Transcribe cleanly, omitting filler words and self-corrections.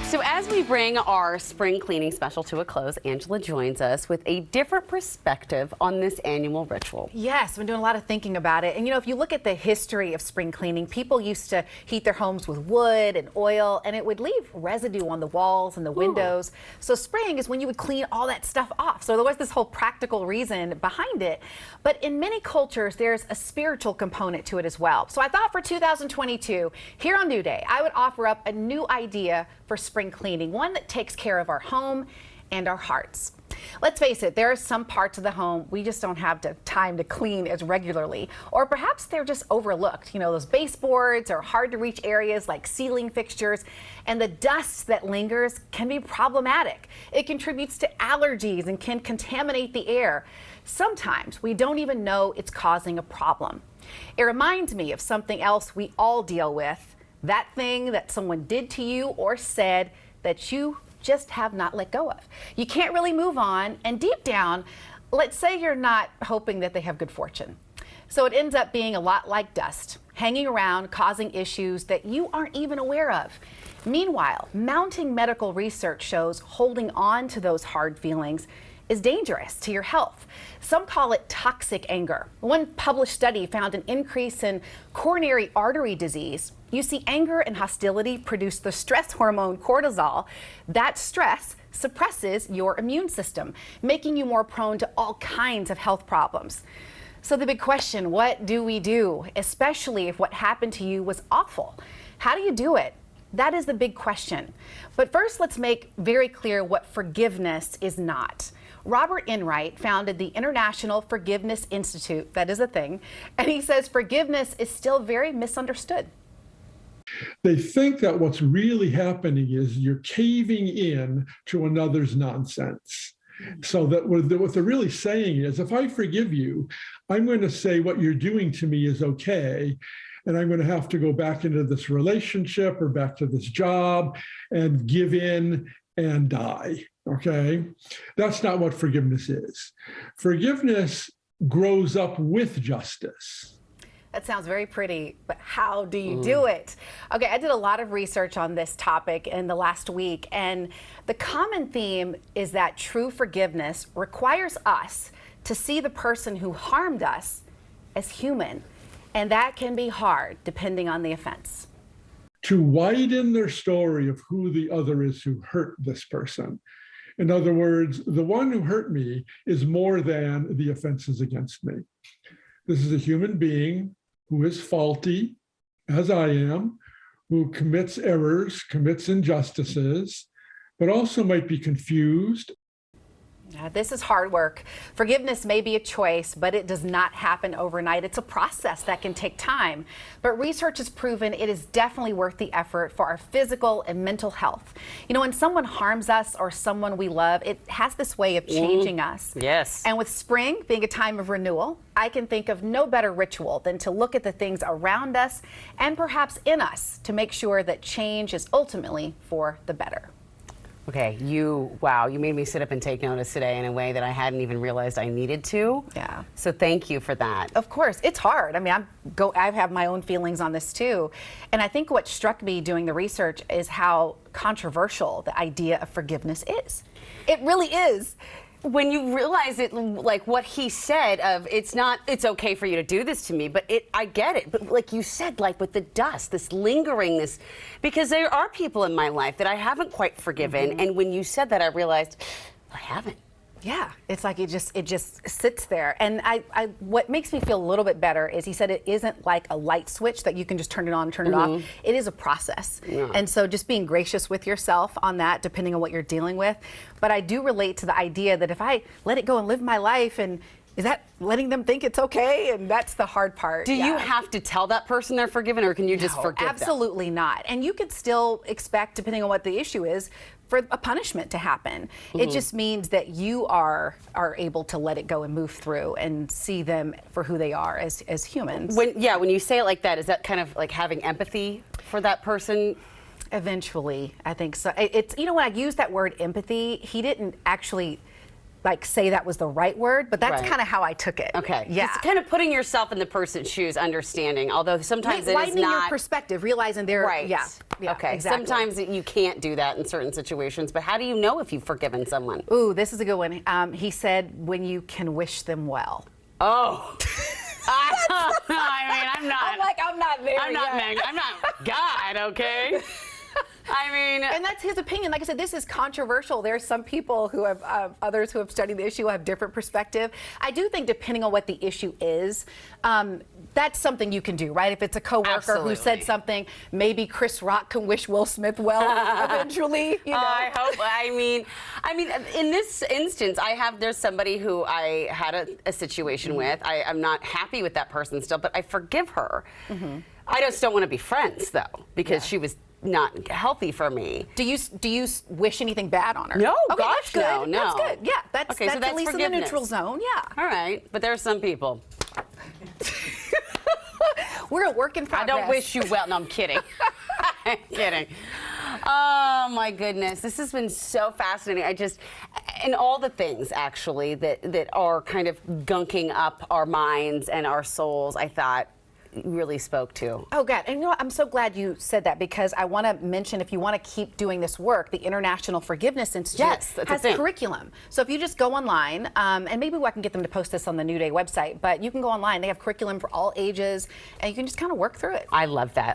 So as we bring our spring cleaning special to a close, Angela joins us with a different perspective on this annual ritual. Yes, I've been doing a lot of thinking about it. And if you look at the history of spring cleaning, people used to heat their homes with wood and oil, and it would leave residue on the walls and the windows. So spring is when you would clean all that stuff off. So there was this whole practical reason behind it. But in many cultures, there's a spiritual component to it as well. So I thought for 2022, here on New Day, I would offer up a new idea for spring cleaning, one that takes care of our home and our hearts. Let's face it, there are some parts of the home we just don't have time to clean as regularly, or perhaps they're just overlooked. Those baseboards or hard to reach areas like ceiling fixtures, and the dust that lingers can be problematic. It contributes to allergies and can contaminate the air. Sometimes we don't even know it's causing a problem. It reminds me of something else we all deal with, that thing that someone did to you or said that you just have not let go of. You can't really move on, and deep down, let's say you're not hoping that they have good fortune. So it ends up being a lot like dust, hanging around, causing issues that you aren't even aware of. Meanwhile, mounting medical research shows holding on to those hard feelings is dangerous to your health. Some call it toxic anger. One published study found an increase in coronary artery disease. You see, anger and hostility produce the stress hormone cortisol. That stress suppresses your immune system, making you more prone to all kinds of health problems. So the big question, what do we do, especially if what happened to you was awful? How do you do it? That is the big question. But first, let's make very clear what forgiveness is not. Robert Enright founded the International Forgiveness Institute, that is a thing, and he says forgiveness is still very misunderstood. They think that what's really happening is you're caving in to another's nonsense. So that what they're really saying is, if I forgive you, I'm going to say what you're doing to me is okay, and I'm going to have to go back into this relationship or back to this job and give in and die. Okay? That's not what forgiveness is. Forgiveness grows up with justice. That sounds very pretty, but how do you do it? Okay, I did a lot of research on this topic in the last week, and the common theme is that true forgiveness requires us to see the person who harmed us as human, and that can be hard depending on the offense. To widen their story of who the other is who hurt this person. In other words, the one who hurt me is more than the offenses against me. This is a human being who is faulty, as I am, who commits errors, commits injustices, but also might be confused. This is hard work. Forgiveness may be a choice, but it does not happen overnight. It's a process that can take time. But research has proven it is definitely worth the effort for our physical and mental health. When someone harms us or someone we love, it has this way of changing us. Yes. And with spring being a time of renewal, I can think of no better ritual than to look at the things around us and perhaps in us to make sure that change is ultimately for the better. Okay, wow, you made me sit up and take notice today in a way that I hadn't even realized I needed to. Yeah. So thank you for that. Of course, it's hard. I mean, I have my own feelings on this too. And I think what struck me doing the research is how controversial the idea of forgiveness is. It really is. When you realize it, like what he said of it's okay for you to do this to me, but I get it. But like you said, like with the dust, this lingering, because there are people in my life that I haven't quite forgiven. And when you said that, I realized I haven't. Yeah, it's like it just sits there. And what makes me feel a little bit better is he said it isn't like a light switch that you can just turn it on and turn it off. It is a process. Yeah. And so just being gracious with yourself on that, depending on what you're dealing with. But I do relate to the idea that if I let it go and live my life, and is that letting them think it's okay? And that's the hard part. Do you have to tell that person they're forgiven, or can you just forgive them? Absolutely not. And you could still expect, depending on what the issue is, for a punishment to happen. It just means that you are able to let it go and move through and see them for who they are as humans. When you say it like that, is that kind of like having empathy for that person? Eventually, I think so. It's when I use that word empathy, he didn't actually like say that was the right word, but that's Right. kind of how I took it. Okay. Yeah. Just kind of putting yourself in the person's shoes, understanding, although sometimes it is Widening not. your perspective, realizing they're Right. yeah Okay. exactly. Sometimes you can't do that in certain situations, but how do you know if you've forgiven someone? Ooh, this is a good one. He said, when you can wish them well. Oh. I mean, I'm not. I'm not there I'm not yet. Meg. I'm not God. Okay. I mean, And that's his opinion. Like I said, this is controversial. There are some people who have, others who have studied the issue who have different perspective. I do think depending on what the issue is, that's something you can do, right? If it's a coworker Absolutely. who said something, maybe Chris Rock can wish Will Smith well eventually. You know? I hope. I mean, in this instance, there's somebody who I had a situation with. I'm not happy with that person still, but I forgive her. I just don't want to be friends though, because she was not healthy for me. Do you wish anything bad on her? No, okay, gosh, that's good. no. That's good. Yeah, that's Okay, so that's at least in the forgiveness. neutral zone. Yeah. All right, but there are some people. We're a work in I progress. don't wish you well. No, I'm kidding. I'm kidding. Oh my goodness, this has been so fascinating. And all the things actually that are kind of gunking up our minds and our souls, I thought really spoke to. Oh, God. And you know what? I'm so glad you said that, because I want to mention, if you want to keep doing this work, the International Forgiveness Institute Yes, that's a has thing. curriculum. So if you just go online, and maybe I can get them to post this on the New Day website, but you can go online. They have curriculum for all ages, and you can just kind of work through it. I love that.